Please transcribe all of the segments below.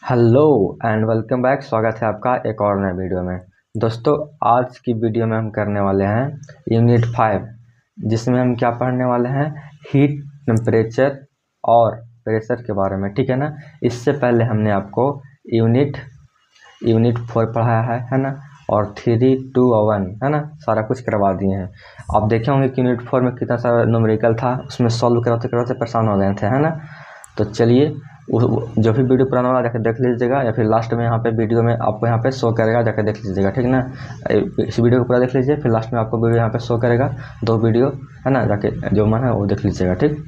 Hello and welcome back. स्वागत है आपका एक और नए वीडियो में। दोस्तों, आज की वीडियो में हम करने वाले हैं यूनिट 5, जिसमें हम क्या पढ़ने वाले हैं, हीट, टेम्परेचर और प्रेशर के बारे में। ठीक है ना। इससे पहले हमने आपको यूनिट 4 पढ़ाया है ना, और 3, 2 और 1 है ना, सारा कुछ करवा दिए हैं। आप देखे होंगे कि यूनिट 4 में कितना सारा न्यूमेरिकल था, उसमें सॉल्व कराते कराते परेशान हो गए थे, है ना। तो चलिए, जो भी वीडियो पुराना वाला जाकर देख लीजिएगा, या फिर लास्ट में यहाँ पे वीडियो में आपको यहाँ पे शो करेगा, जाकर देख लीजिएगा। ठीक ना। इस वीडियो को पूरा देख लीजिए, फिर लास्ट में आपको वीडियो यहाँ पे शो करेगा, 2 वीडियो है ना, जाके जो मन है वो देख लीजिएगा। ठीक।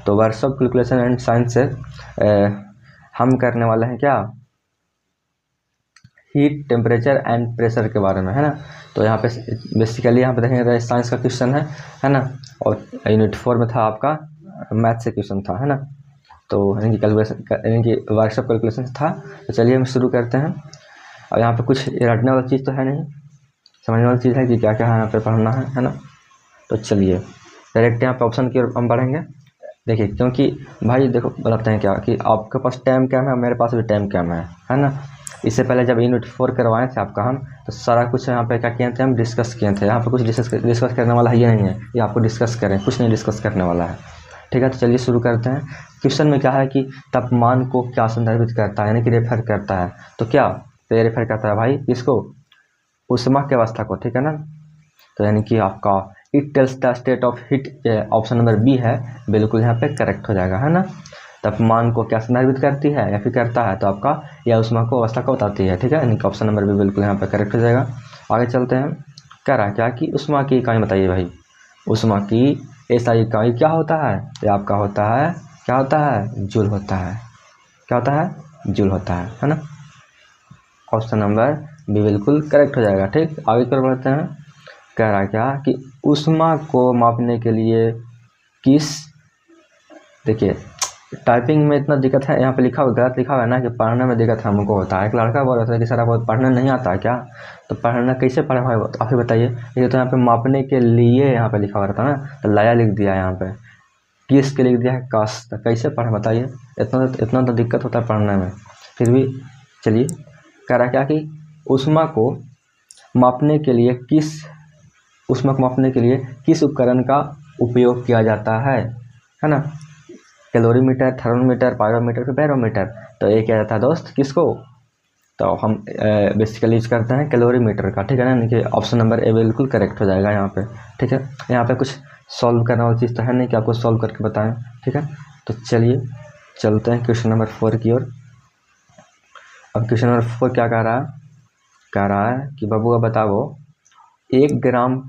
तो वर्कशॉप कैलकुलेशन एंड साइंस से हम करने वाले हैं क्या, हीट, टेम्परेचर एंड प्रेशर के बारे में, है ना। तो यहाँ पे बेसिकली यहाँ पे देखेंगे साइंस का क्वेश्चन है ना, और यूनिट 4 में था आपका मैथ से क्वेश्चन था, है ना। तो यानी कि वर्कशॉप कैलकुलेशन था। तो चलिए हम शुरू करते हैं। और यहाँ पे कुछ रटने वाली चीज़ तो है नहीं, समझने वाली चीज़ है कि क्या क्या है यहाँ पे पढ़ना है ना। तो चलिए डायरेक्ट यहाँ पे ऑप्शन की ओर हम बढ़ेंगे। देखिए, क्योंकि भाई देखो बताते हैं क्या कि आपके पास टाइम कैम है, मेरे पास भी टाइम कैम है ना। इससे पहले जब यूनिट 4 करवाए थे आपका हम, तो सारा कुछ यहाँ पे क्या किए थे, हम डिस्कस किए थे। यहाँ पे कुछ डिस्कस करने वाला ये नहीं है, ये आपको डिस्कस करें, कुछ नहीं डिस्कस करने वाला है। ठीक है। तो चलिए शुरू करते हैं। क्वेश्चन में क्या है कि तापमान को क्या संदर्भित करता है, यानी कि रेफर करता है। तो क्या ये रेफर करता है भाई इसको, ऊष्मा की अवस्था को। ठीक है ना। तो यानी कि आपका it tells the state of heat, option number B है, बिल्कुल यहाँ पे करेक्ट हो जाएगा, है ना। तापमान को क्या संदर्भित करती है या फिर करता है, तो आपका यह ऊष्मा को अवस्था को बताती है। ठीक है, यानी कि ऑप्शन नंबर बी बिल्कुल यहाँ पे करेक्ट हो जाएगा। आगे चलते हैं। कह रहा है क्या कि ऊष्मा की इकाई बताइए भाई। ऊष्मा की ऐसा इकाई क्या होता है, ये आपका होता है, क्या होता है, जूल होता है। क्या होता है, जूल होता है ना। ऑप्शन नंबर बी बिल्कुल करेक्ट हो जाएगा। ठीक, आगे कर बढ़ते हैं। कह रहा है क्या कि ऊष्मा को मापने के लिए किस, देखिए टाइपिंग में इतना दिक्कत है, यहाँ पे लिखा हुआ गलत लिखा हुआ है ना, कि पढ़ने में दिक्कत हमको होता है। एक लड़का बोल रहा था कि सर आपको पढ़ना नहीं आता है क्या, तो पढ़ना कैसे पढ़ा हुआ है आप ही बताइए। ये तो यहाँ पे मापने के लिए यहाँ पे लिखा हुआ रहता है ना, तो लाया लिख दिया है, यहाँ पे किस के लिख दिया है काश, तो कैसे पढ़े बताइए। इतना तो दिक्कत होता है पढ़ने में, फिर भी चलिए। कह रहा क्या कि ऊष्मा को मापने के लिए किस उपकरण का उपयोग किया जाता है ना। कैलोरीमीटर, थर्मोमीटर, पायरोमीटर, फिर बैरोमीटर। तो ये क्या रहता है दोस्त, किसको, तो हम बेसिकली यूज करते हैं कैलोरीमीटर का। ठीक है ना, यानी कि ऑप्शन नंबर ए बिल्कुल करेक्ट हो जाएगा यहाँ पे। ठीक है, यहाँ पे कुछ सॉल्व करने वाली चीज़ तो है नहीं कि आपको सॉल्व करके बताएं। ठीक है, तो चलिए चलते हैं क्वेश्चन नंबर 4 की ओर। अब क्वेश्चन नंबर 4 क्या कह रहा है कि बबुआ बताओ, 1 ग्राम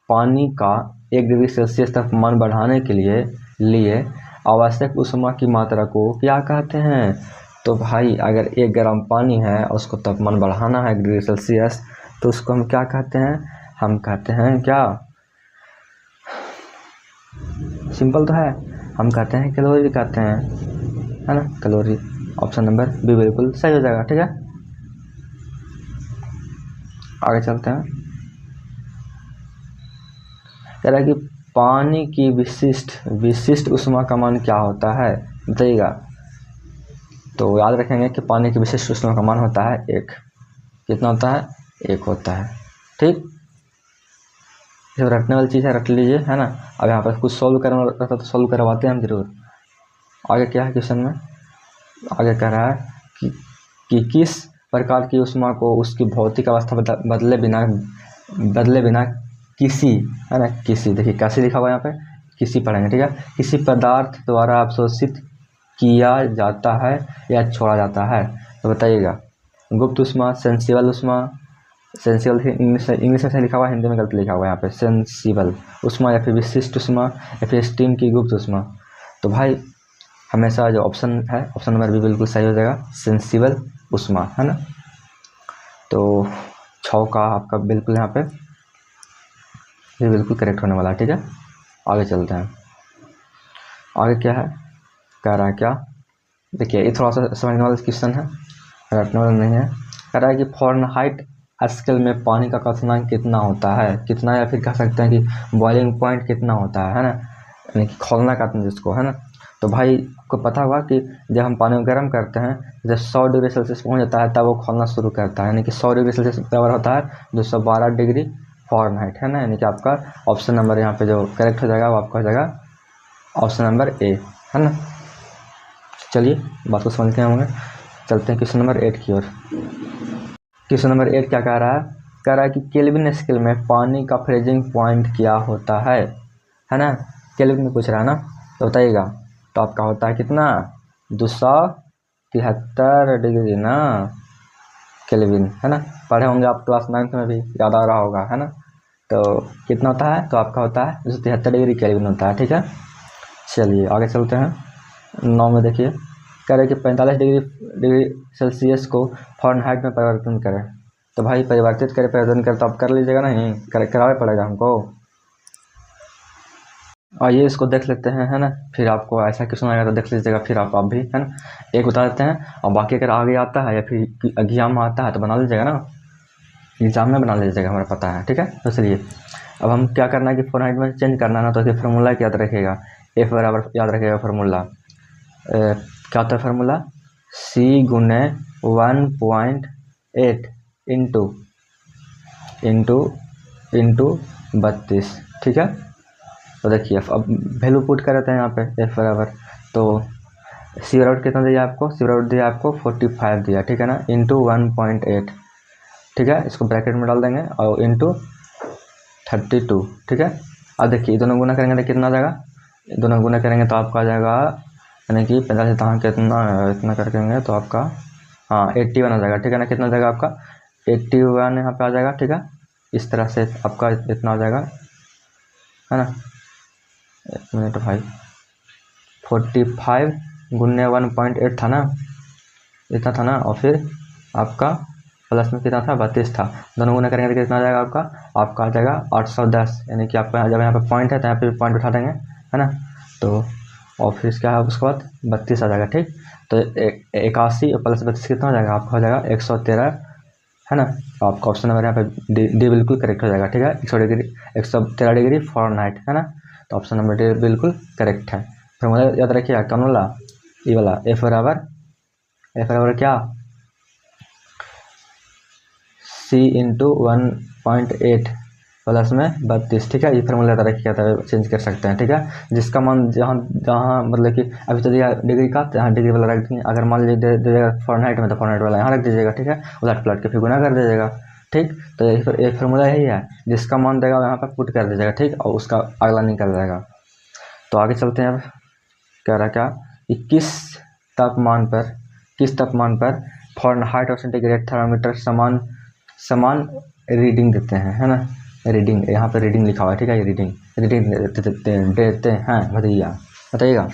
पानी का 1 डिग्री सेल्सियस तापमान बढ़ाने के लिए आवश्यक ऊष्मा की मात्रा को क्या कहते हैं। तो भाई अगर 1 ग्राम पानी है और उसको तापमान बढ़ाना है 1 डिग्री सेल्सियस, तो उसको हम क्या कहते हैं, हम कहते हैं क्या, सिंपल तो है, हम कहते हैं कैलोरी कहते हैं, है ना, कैलोरी। ऑप्शन नंबर बी बिल्कुल सही हो जाएगा। ठीक है, आगे चलते हैं। कह रहा है कि पानी की विशिष्ट ऊष्मा का मान क्या होता है, बताइएगा। तो याद रखेंगे कि पानी की विशिष्ट ऊष्मा का मान होता है 1। कितना होता है, 1 होता है। ठीक, जो रटने वाली चीज़ है रट लीजिए, है ना। अब यहाँ पर कुछ सॉल्व करना रहता तो सॉल्व करवाते हैं हम जरूर। आगे क्या है क्वेश्चन में, आगे कह रहा है कि किस प्रकार की ऊष्मा को उसकी भौतिक अवस्था बदले बिना किसी, है ना, किसी, देखिए कैसे लिखा हुआ है यहाँ पे, किसी पढ़ेंगे। ठीक है, किसी पदार्थ द्वारा अवशोषित किया जाता है या छोड़ा जाता है, तो बताइएगा। गुप्त ऊष्मा, सेंसिबल ऊष्मा, सेंसिबल इंग्लिश में लिखा हुआ है, हिंदी में गलत लिखा हुआ है यहाँ पे, सेंसिबल ऊष्मा या फिर विशिष्ट ऊष्मा या फिर स्टीम की गुप्त ऊष्मा। तो भाई हमेशा जो ऑप्शन है, ऑप्शन नंबर बी बिल्कुल सही हो जाएगा, सेंसिबल ऊष्मा, है ना। तो 6 का आपका बिल्कुल यहाँ पे ये बिल्कुल करेक्ट होने वाला है। ठीक है, आगे चलते हैं। आगे क्या है, कह रहा है क्या, देखिए ये थोड़ा सा समझने वाला क्वेश्चन है, रटने वाला नहीं है। कह रहा है कि फ़ारेनहाइट स्केल में पानी का क्वथनांक कितना होता है, कितना, या फिर कह सकते हैं कि बॉइलिंग पॉइंट कितना होता है ना, यानी कि खौलना कहते हैं जिसको, है ना। तो भाई आपको पता होगा कि जब हम पानी को गर्म करते हैं, जब 100 डिग्री सेल्सियस पहुँच जाता है तब वो खोलना शुरू करता है, यानी कि 100 डिग्री सेल्सियस बराबर होता है 212 डिग्री फ़ारेनहाइट, है ना। यानी कि आपका ऑप्शन नंबर यहाँ पे जो करेक्ट हो जाएगा वो आपका हो जाएगा ऑप्शन नंबर ए, है ना। चलिए बात को समझते हैं हम, चलते हैं क्वेश्चन नंबर 8 की ओर। क्वेश्चन नंबर 8 क्या कह रहा है कि केल्विन स्केल में पानी का फ्रीजिंग पॉइंट क्या होता है ना। केल्विन में पूछ रहा है ना, तो बताइएगा। तो आपका होता है कितना, 273 डिग्री ना केल्विन, है ना। पढ़े होंगे आप क्लास 9th में भी, याद आ रहा होगा, है ना। तो कितना होता है, तो आपका होता है 273 डिग्री केल्विन होता है, ठीक है। चलिए आगे चलते हैं। 9 में देखिए, कह रहे कि 45 डिग्री सेल्सियस को फ़ारेनहाइट में परिवर्तन करें। तो भाई परिवर्तित करें, परिवर्तन करें तो आप कर लीजिएगा, नहीं कराना पड़ेगा हमको। आइए इसको देख लेते हैं, है ना। फिर आपको ऐसा क्वेश्चन आएगा तो देख लीजिएगा, फिर आप भी, है ना। एक बता देते हैं और बाकी अगर आगे आता है या फिर एग्जाम में आता है तो बना लीजिएगा ना, एग्जाम में बना लीजिएगा, हमें पता है, ठीक है। तो चलिए अब हम क्या करना है कि फ़ारेनहाइट में चेंज करना है ना, तो इसके फार्मूला याद रखिएगा, F बराबर याद रखिएगा फार्मूला। क्या होता है फार्मूला, C गुने 1.8 इंटू 32, ठीक है। तो देखिए अब वैल्यू पुट कर देते हैं यहाँ पे F बराबर, तो सी बराबर कितना दिया आपको, सी बराबर दिया आपको 45 दिया, ठीक है ना, इंटू 1.8, ठीक है। इसको ब्रैकेट में डाल देंगे और इंटू 32, ठीक है। अब देखिए दोनों गुना करेंगे तो कितना आ जाएगा, दोनों गुना करेंगे तो आपका आ जाएगा, यानी कि 45 तहाँ कितना इतना करेंगे तो आपका 81 आ जाएगा, ठीक है ना। कितना आ जाएगा आपका 81 यहाँ पे आ जाएगा, ठीक है। इस तरह से आपका इतना आ जाएगा, है ना। एक मिनट भाई, 45 गुने 1.8 था ना, इतना था ना, और फिर आपका प्लस में कितना था, 32 था। दोनों गुना करेंगे तो कितना आ जाएगा आपका आ जाएगा 810, यानी कि आपका जब यहाँ पे पॉइंट है तो यहाँ पे पॉइंट उठा देंगे, है ना। तो और फिर क्या है उसके बाद 32 आ जाएगा, ठीक। तो 81 प्लस 32 कितना हो जाएगा, आपका हो जाएगा 113, है ना। आपका ऑप्शन नंबर यहाँ पे डी बिल्कुल करेक्ट हो जाएगा, ठीक है। 113 डिग्री फ़ारेनहाइट, है ना। तो ऑप्शन नंबर डी बिल्कुल करेक्ट है। फार्मूला याद रखिएगा, कौन वाला, ये वाला, F बराबर क्या, C इंटू 1.8 प्लस में 32, ठीक है। ये फार्मूला याद रखिएगा, तो चेंज कर सकते हैं, ठीक है। जिसका मान जहाँ मतलब कि अभी तो दिया डिग्री का, तो यहाँ डिग्री वाला रख देंगे। अगर मान लीजिए दे दीजिएगा फ़ारेनहाइट में, तो फ़ारेनहाइट वाला यहाँ रख दीजिएगा, ठीक है। उलट पलट के फिर गुना कर दीजिएगा, ठीक। तो एक फार्मूला यही है, जिसका मान देगा यहाँ पर पुट कर दीजिएगा, ठीक, और उसका अगला निकल जाएगा। तो आगे चलते हैं। अब कह रहा क्या कि किस तापमान पर फ़ारेनहाइट और सेंटीग्रेड थर्मामीटर समान रीडिंग देते हैं, है ना। रीडिंग यहाँ पे रीडिंग लिखा हुआ है, ठीक है। ये रीडिंग देते हैं बताइएगा।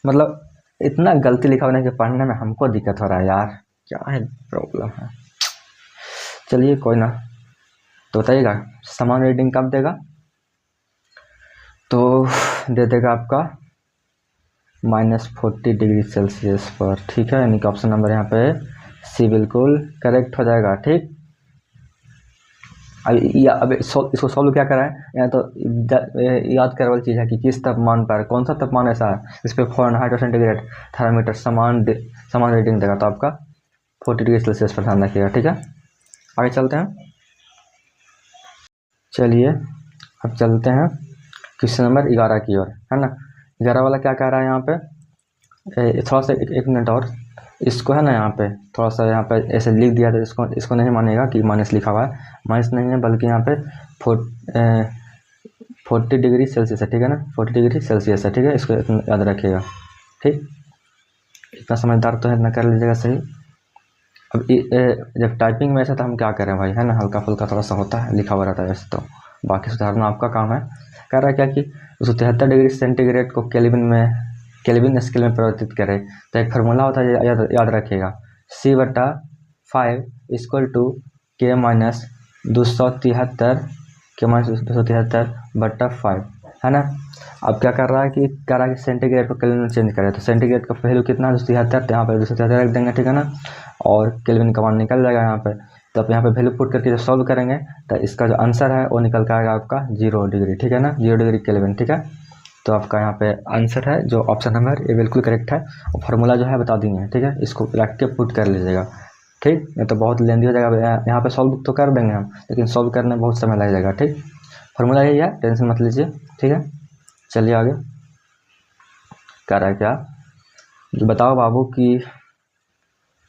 मतलब इतना गलती लिखा होने के पढ़ने में हमको दिक्कत हो रहा है यार, क्या है प्रॉब्लम है। चलिए कोई ना, तो बताइएगा समान रीडिंग कब देगा, तो दे देगा आपका -40 डिग्री सेल्सियस पर, ठीक है। यानी कि ऑप्शन नंबर यहाँ पे सी बिल्कुल करेक्ट हो जाएगा, ठीक। अब इसको सॉल्व क्या करा है, या तो याद करने वाली चीज़ है कि किस तापमान पर, कौन सा तापमान ऐसा है इस पर फ़ारेनहाइट और सेंटीग्रेड थर्मामीटर समान रीडिंग देगा, तो आपका 40 डिग्री सेल्सियस पर ध्यान रखिएगा, ठीक है। आगे चलते हैं। चलिए अब चलते हैं क्वेश्चन नंबर 11 की ओर, है ना। 11 वाला क्या कह रहा है यहाँ पे, थोड़ा सा एक मिनट और, इसको है ना यहाँ पे थोड़ा सा यहाँ पे ऐसे लिख दिया, तो इसको नहीं मानेगा कि माइनस लिखा हुआ है, माइनस नहीं है बल्कि यहाँ पे 40 डिग्री सेल्सियस है, ठीक है ना, 40 डिग्री सेल्सियस है, ठीक है। इसको याद रखिएगा, ठीक। इतना समझदार तो है, इतना कर लीजिएगा सही। अब जब टाइपिंग में ऐसा तो हम क्या करें भाई, है ना, हल्का फुल्का थोड़ा सा होता है, लिखा हुआ रहता है वैसे तो, बाकी सुधारना आपका काम है। कह रहा है क्या कि 273 डिग्री सेंटीग्रेड को केल्विन स्केल में परिवर्तित करें, तो एक फार्मूला होता है, याद रखिएगा, C/5 = K माइनस 273/5, है ना। अब क्या कर रहा है कि सेंटीग्रेड को केल्विन में चेंज करें, तो सेंटीग्रेड का वैल्यू कितना है 273, तो यहाँ पर 273 रख देंगे, ठीक है ना। और केल्विन का मान निकल जाएगा यहाँ पे, तो आप यहाँ पे वैल्यू पुट करके जब सॉल्व करेंगे तो इसका जो आंसर है वो निकल के आएगा आपका 0 डिग्री, ठीक है ना, 0 डिग्री केल्विन, ठीक है। तो आपका यहाँ पे आंसर है जो ऑप्शन नंबर ये बिल्कुल करेक्ट है। और फार्मूला जो है बता दिए हैं, ठीक है, इसको रख के पुट कर लीजिएगा, ठीक। ये तो बहुत लेंदी हो जाएगा, यहाँ पे सॉल्व तो कर देंगे हम, लेकिन सॉल्व करने में बहुत समय लग जाएगा, ठीक। फार्मूला यही है, टेंशन मत लीजिए, ठीक है। चलिए आगे क्या रहा है, क्या बताओ बाबू कि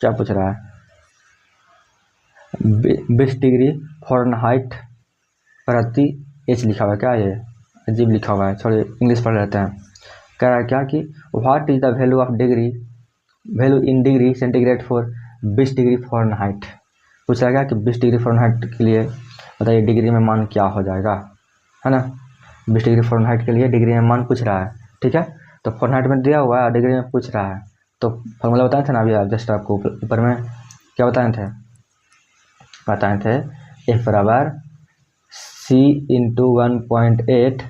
क्या पूछ रहा है। 20 डिग्री फ़ारेनहाइट प्रति एच लिखा हुआ है, क्या ये अजीब लिखा हुआ है, छोड़िए इंग्लिश पढ़ लेते हैं। कह रहा है क्या कि what is the value of degree, value in degree centigrade for 20 degree Fahrenheit. पूछ रहा है क्या कि 20 डिग्री फ़ारेनहाइट के लिए बताइए डिग्री में मान क्या हो जाएगा, है ना। 20 डिग्री फ़ारेनहाइट के लिए डिग्री में मान पूछ रहा है, ठीक है। तो फ़ारेनहाइट में दिया हुआ है, डिग्री में पूछ रहा है, तो फॉर्मूला बताए थे ना अभी जस्ट आपको ऊपर में, क्या बताए थे F बराबर C इंटू 1.8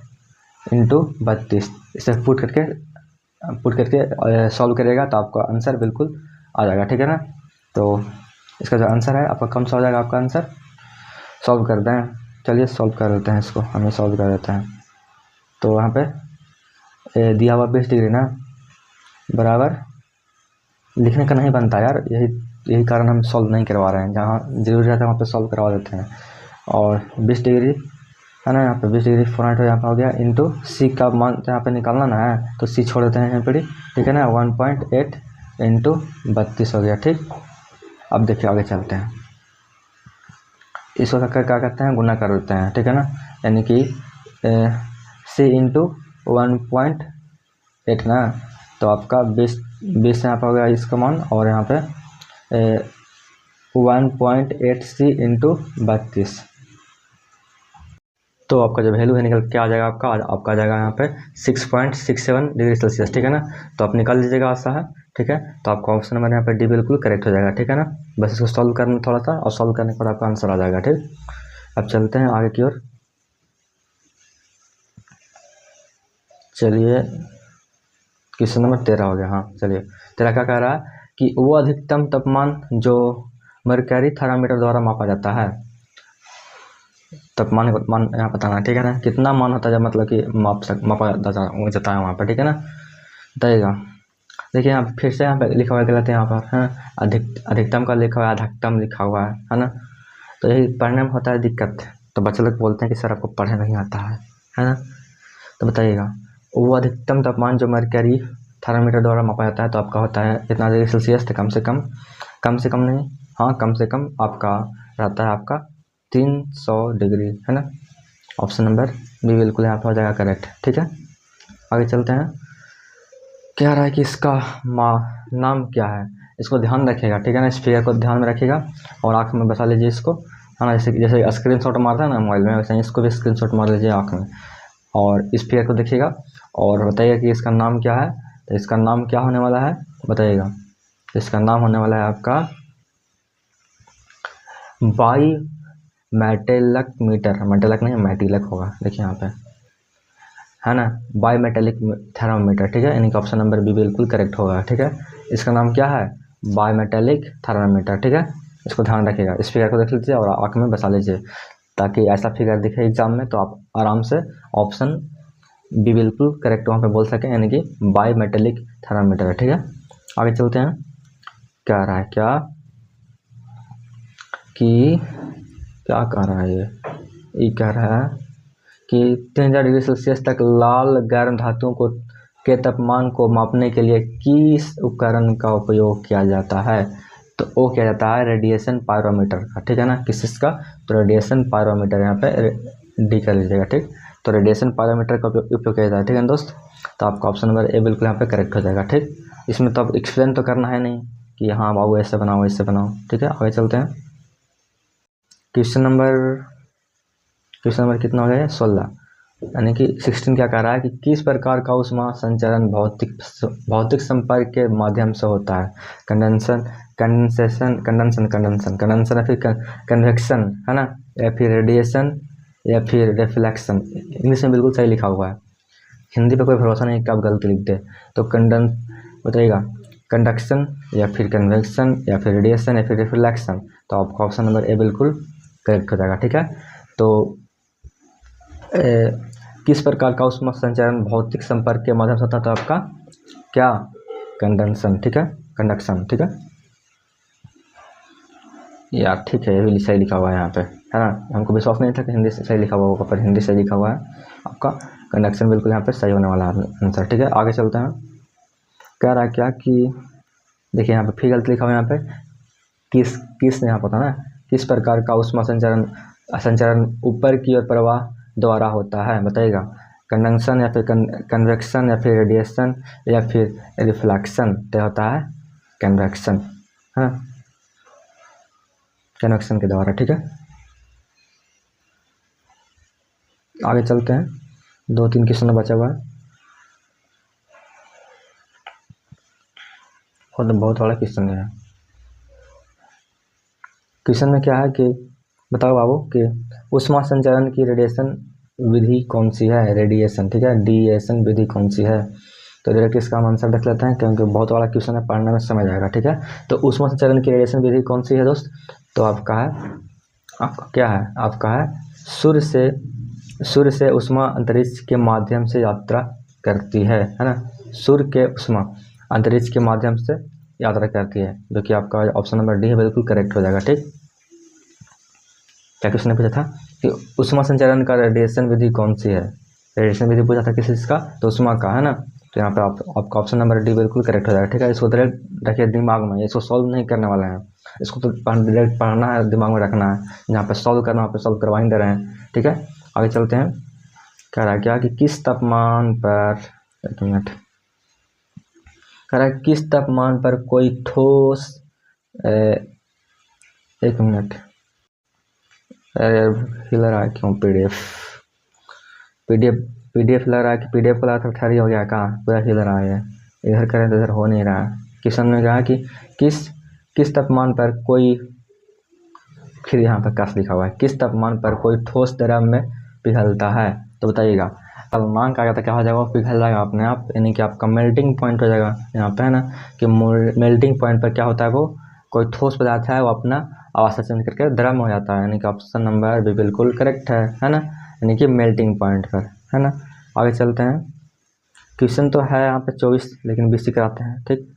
इंटू 32। इसे पुट करके सॉल्व करिएगा तो आपका आंसर बिल्कुल आ जाएगा, ठीक है ना। तो इसका जो आंसर है आपका कम सा हो जाएगा, आपका आंसर सॉल्व कर दें। चलिए सॉल्व कर देते हैं इसको, हमें सॉल्व कर देते हैं। तो वहाँ पे दिया हुआ 20 डिग्री ना बराबर लिखने का नहीं बनता यार, यही कारण हम सॉल्व नहीं करवा रहे हैं, जहाँ जरूरी रहता है वहाँ पे सॉल्व करवा देते हैं। और 20 डिग्री है ना, यहाँ पे 20 डिग्री फ़ारेनहाइट यहाँ पे हो गया इंटू सी का मान यहाँ पे निकालना ना है, तो सी छोड़ देते हैं यहाँ पर, ठीक है ना। 1.8 इंटू 32 हो गया, ठीक। अब देखिए आगे चलते हैं, इसको क्या करते हैं, गुना कर देते हैं, ठीक है ना। यानी कि सी इंटू 1.8 ना, तो आपका 20 यहाँ पर हो गया इसका मान, और यहाँ पे 1.8 सी इंटू 32, तो आपका जो वैल्यू है निकल क्या आ जाएगा, आपका आ जाएगा यहाँ पे 6.67 डिग्री सेल्सियस, ठीक है ना। तो आप निकाल लीजिएगा, ऐसा है, ठीक है। तो आपका ऑप्शन नंबर यहाँ पे डी बिल्कुल करेक्ट हो जाएगा, ठीक है ना। बस इसको सॉल्व करना थोड़ा सा, और सॉल्व करने के बाद आपका आंसर आ जाएगा, ठीक। अब चलते हैं आगे की ओर। चलिए क्वेश्चन नंबर 13 हो गया, हाँ। चलिए 13 क्या कह रहा है कि वो अधिकतम तापमान जो मरकरी थर्मामीटर द्वारा मापा जाता है, तापमान मान यहाँ बताना, ठीक है ना। कितना मान होता है, मतलब कि मापा जाता है वहाँ पर, ठीक है ना, बताइएगा। देखिए यहाँ फिर से यहाँ पे लिखा हुआ गलत है, यहाँ पर है अधिकतम का लिखा हुआ है, अधिकतम लिखा हुआ है ना। तो यही पढ़ने में होता है दिक्कत, तो बच्चे लोग बोलते हैं कि सर आपको पढ़ने नहीं आता है ना। तो बताइएगा वो अधिकतम तापमान जो मरकरी थर्मामीटर द्वारा मापा जाता है, तो आपका होता है कितना डिग्री सेल्सियस, तो कम से कम नहीं, हाँ कम से कम आपका रहता है आपका 300 डिग्री, है ना। ऑप्शन नंबर बी बिल्कुल यहाँ पर हो जाएगा करेक्ट, ठीक है। आगे चलते हैं, क्या रहा है कि इसका नाम क्या है, इसको ध्यान रखिएगा, ठीक है ना। स्फीयर को ध्यान में रखिएगा और आँख में बसा लीजिए इसको, है ना। जैसे स्क्रीनशॉट मारता है ना मोबाइल में, वैसे इसको भी स्क्रीनशॉट मार लीजिए आँख में, और स्फीयर को देखिएगा और बताइएगा कि इसका नाम क्या है। तो इसका नाम क्या होने वाला है बताइएगा। इसका नाम होने वाला है आपका बाई मेटेलक मीटर, मेटेलक नहीं मेटिलक होगा, देखिए यहाँ पे, है ना, बाई मेटेलिक थर्मामीटर, ठीक है। यानी कि ऑप्शन नंबर बी बिल्कुल करेक्ट होगा, ठीक है। इसका नाम क्या है, बाई मेटेलिक थर्मामीटर, ठीक है। इसको ध्यान रखिएगा, इस फिगर को देख लीजिए और आँख में बसा लीजिए, ताकि ऐसा फिगर दिखे एग्जाम में तो आप आराम से ऑप्शन बी बिल्कुल करेक्ट वहाँ पे बोल सकें, यानी कि बाई मेटेलिक थर्मामीटर है, ठीक है। आगे चलते हैं, क्या रहा है क्या कि क्या कह रहा है ये कह रहा है कि 3000 डिग्री सेल्सियस तक लाल गर्म धातुओं को के तापमान को मापने के लिए किस उपकरण का उपयोग किया जाता है। तो वो किया जाता है रेडिएशन पायरोमीटर का, ठीक है ना। किस का, तो रेडिएशन पायरोमीटर, यहाँ पे डी कर लीजिएगा, ठीक। तो रेडिएशन पायरोमीटर का उपयोग किया जाता है, ठीक है दोस्त। तो आपका ऑप्शन नंबर ए बिल्कुल यहाँ पे करेक्ट हो जाएगा, ठीक। इसमें तो अब एक्सप्लेन तो करना है नहीं कि हाँ बाबू ऐसे बनाओ ऐसे बनाओ, ठीक है। आगे चलते हैं, क्वेश्चन नंबर कितना हो गया, 16, यानी कि 16 क्या कह रहा है कि किस प्रकार का ऊष्मा संचरण भौतिक संपर्क के माध्यम से होता है। कंडेंसन या फिर कन्वेक्शन, है ना, या फिर रेडिएशन या फिर रिफ्लेक्शन। इंग्लिश में बिल्कुल सही लिखा हुआ है, हिंदी पे कोई भरोसा नहीं कि आप गलती लिख दे। तो बताइएगा कंडक्शन या फिर कन्वेक्शन या फिर रेडिएशन या फिर रिफ्लेक्शन। तो आपका ऑप्शन नंबर ए बिल्कुल करेक्ट हो जाएगा, ठीक है। तो किस प्रकार का ऊष्मा संचरण भौतिक संपर्क के माध्यम से होता है? तो आपका क्या, कंडक्शन, ठीक है, कंडक्शन, ठीक है यार, ठीक है, ये भी सही लिखा हुआ है यहाँ पे, है ना। हमको विश्वास नहीं था कि हिंदी से सही लिखा हुआ होगा, पर हिंदी से लिखा हुआ है आपका कंडक्शन, बिल्कुल यहाँ पे सही होने वाला है आंसर, ठीक है। आगे चलते हैं। कह रहा है क्या कि देखिए यहाँ पे फिर गलत लिखा हुआ है यहाँ पे, किस यहाँ पता ना, किस प्रकार का ऊष्मा संचरण ऊपर की ओर प्रवाह द्वारा होता है, बताइएगा। कंडक्शन या फिर कन्वेक्शन या फिर रेडिएशन या फिर रिफ्लेक्शन, तो होता है कन्वेक्शन, है ना, कन्वेक्शन के द्वारा, ठीक है। आगे चलते हैं, 2-3 क्वेश्चन बचा हुआ है, और बहुत बड़ा क्वेश्चन है। क्वेश्चन में क्या है कि बताओ बाबू कि ऊष्मा संचरण की रेडिएशन विधि कौन सी है, रेडिएशन, ठीक है, डिएशन विधि कौन सी है। तो डायरेक्ट इसका हम आंसर देख लेते हैं, क्योंकि बहुत बड़ा क्वेश्चन है, पढ़ने में समझ आएगा, ठीक है। तो ऊष्मा संचरण की रेडिएशन विधि कौन सी है दोस्त? तो आपका है, आपका क्या है, आपका है सूर्य से ऊष्मा अंतरिक्ष के माध्यम से यात्रा करती है ना। सूर्य के ऊष्मा अंतरिक्ष के माध्यम से यात्रा करती है, जो कि आपका ऑप्शन नंबर डी है, बिल्कुल करेक्ट हो जाएगा, ठीक। क्या क्वेश्चन ने पूछा था कि ऊष्मा संचरण का रेडिएशन विधि कौन सी है, रेडिएशन विधि पूछा था किस चीज़ का, तो ऊष्मा का, है ना। तो यहाँ पे आपका ऑप्शन नंबर डी बिल्कुल करेक्ट हो जाएगा, ठीक है। इसको डायरेक्ट रखिए दिमाग में, इसको सॉल्व नहीं करने वाले हैं, इसको तो डायरेक्ट पढ़ना है, दिमाग में रखना है, जहाँ पे सॉल्व करना वहाँ पे सॉल्व करवा ही दे रहे हैं, ठीक है। आगे चलते हैं। कह रहा है क्या कि किस तापमान पर, एक मिनट, कह रहा है किस तापमान पर कोई ठोस, एक मिनट, हिल रहा है क्यों, पीडीएफ लग रहा है कि पीडीएफ को लगा था ठहरी हो गया, कहाँ पूरा हिल रहा है, इधर करें तो इधर हो नहीं रहा है। क्वेश्चन में कहा कि किस तापमान पर कोई, फिर यहाँ पर कस लिखा हुआ है, किस तापमान पर कोई ठोस द्रव में पिघलता है, तो बताइएगा। गलनांक आ गया था, क्या हो जाएगा, पिघल जाएगा अपने आप, यानी कि आपका मेल्टिंग पॉइंट हो जाएगा यहाँ पे, है ना, कि मेल्टिंग पॉइंट पर क्या होता है, वो कोई ठोस पदार्थ है, वो अपना अवस्था चेंज करके द्रव में हो जाता है, यानी कि ऑप्शन नंबर भी बिल्कुल करेक्ट है ना, यानी कि मेल्टिंग पॉइंट पर, है ना। आगे चलते हैं। क्वेश्चन तो है यहाँ पे 24, लेकिन 20 कराते हैं, ठीक।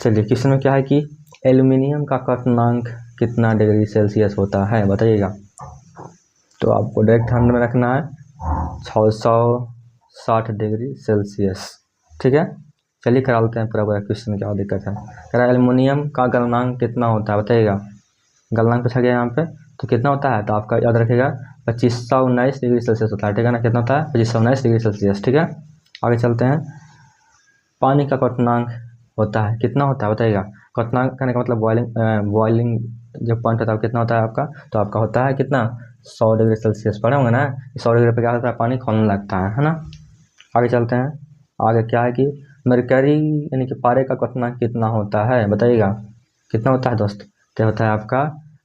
चलिए क्वेश्चन में क्या है कि एल्यूमिनियम का क्वथनांक कितना डिग्री सेल्सियस होता है, बताइएगा। तो आपको डायरेक्ट ध्यान में रखना है 660 डिग्री सेल्सियस, ठीक है। चलिए करा लेते हैं पूरा क्वेश्चन, क्या दिक्कत है। कह रहा है एल्यूमिनियम का गलनांक कितना होता है, बताइएगा। गलनांक पूछा गया यहाँ पे, तो कितना होता है, तो आपका याद रखिएगा 2519 डिग्री सेल्सियस होता है, ठीक है ना। कितना होता है, 2519 डिग्री सेल्सियस, ठीक है। आगे चलते हैं। पानी का क्वथनांक होता है, कितना होता है, बताइएगा। क्वथनांक कहने का मतलब बॉइलिंग जो पॉइंट होता है कितना होता है आपका, तो आपका होता है कितना, 100 डिग्री सेल्सियस, पढ़े होंगे ना। 100 डिग्री पे क्या होता है, पानी खौलने लगता है ना। आगे चलते हैं। आगे क्या है कि मरकरी यानी कि पारे का क्वथनांक कितना होता है, बताइएगा। कितना होता है दोस्त, तो होता है आपका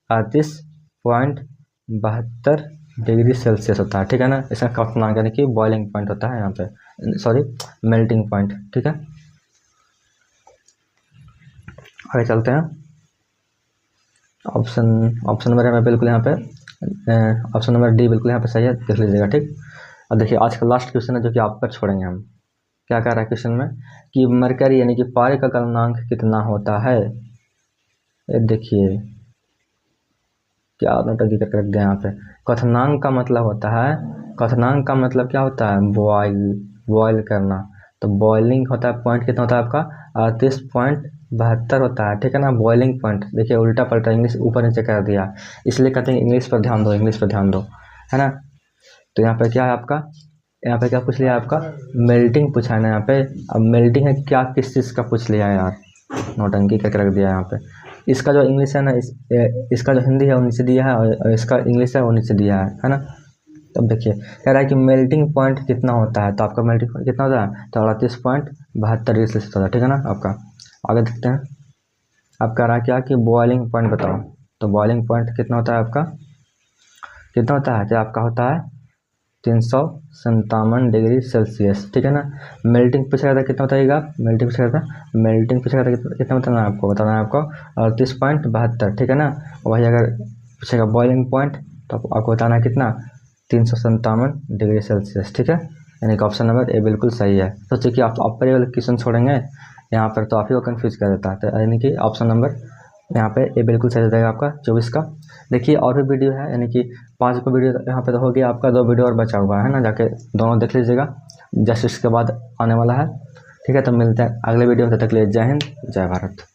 38.72 डिग्री सेल्सियस होता है, ठीक है ना। इसका क्वथनांक यानी कि बॉइलिंग पॉइंट होता है यहाँ पे, सॉरी मेल्टिंग पॉइंट, ठीक है। आगे चलते हैं। ऑप्शन नंबर है बिल्कुल यहाँ पे, ऑप्शन नंबर डी बिल्कुल यहाँ पे सही है, देख लीजिएगा, ठीक। अब देखिए आज का लास्ट क्वेश्चन है, जो कि आप पर छोड़ेंगे हम। क्या कह रहा है क्वेश्चन में कि मरकरी यानी कि पारे का गलनांक कितना होता है। देखिए क्या नोटंकी करके रख दिया यहाँ पे। क्वथनांक का मतलब होता है, क्वथनांक का मतलब क्या होता है, बॉयल करना। तो बॉइलिंग होता है, पॉइंट कितना होता है आपका, 38.72 होता है, ठीक है ना। बॉइलिंग पॉइंट देखिए उल्टा पलटा इंग्लिश ऊपर नीचे कर दिया, इसलिए कहते हैं इंग्लिश पर ध्यान दो, इंग्लिश पर ध्यान दो, है ना। तो यहाँ पे क्या है आपका, यहाँ पे क्या पूछ लिया आपका, मेल्टिंग पूछा है ना यहाँ पे। अब मेल्टिंग है क्या, किस चीज़ का पूछ लिया है यार, नोटंकी करके रख दिया यहाँ पे। इसका जो इंग्लिश है ना, इसका जो हिंदी है वो नीचे दिया है, और इसका इंग्लिश है वो नीचे दिया है ना। तब देखिए कह रहा है कि मेल्टिंग पॉइंट कितना होता है, तो आपका मेल्टिंग पॉइंट कितना होता है, तो 38.72 डिग्री सेल्सियस होता है, ठीक है ना आपका। आगे देखते हैं। अब कह रहा है क्या कि बॉइलिंग पॉइंट बताओ, तो बॉइलिंग पॉइंट कितना होता है आपका, कितना होता है, तो आपका होता है 357 डिग्री सेल्सियस, ठीक है ना। मेल्टिंग पूछा गया था, कितना बताइएगा, मेल्टिंग पूछा गया था, मेल्टिंग पूछा गया था कितना बताना है आपको, बताना है आपको 38.72, ठीक है ना। वही अगर पूछेगा बॉइलिंग पॉइंट, तो आपको बताना है कितना, डिग्री सेल्सियस, ठीक है। यानी कि ऑप्शन नंबर ए बिल्कुल सही है। तो चूँकि आप पर ये वाला क्वेश्चन छोड़ेंगे यहाँ पर तो आप ही को कन्फ्यूज कर देता है, तो यानी कि ऑप्शन नंबर यहाँ पे ए बिल्कुल सही हो जाएगा आपका 24 का। देखिए और भी वीडियो है, यानी कि 5 को वीडियो यहाँ पे तो हो गया आपका, 2 वीडियो और बचा हुआ है ना, जाके दोनों देख लीजिएगा, जस्ट इसके बाद आने वाला है, ठीक है। तो मिलते हैं अगले वीडियो में, तब तक के लिए जय हिंद जय भारत।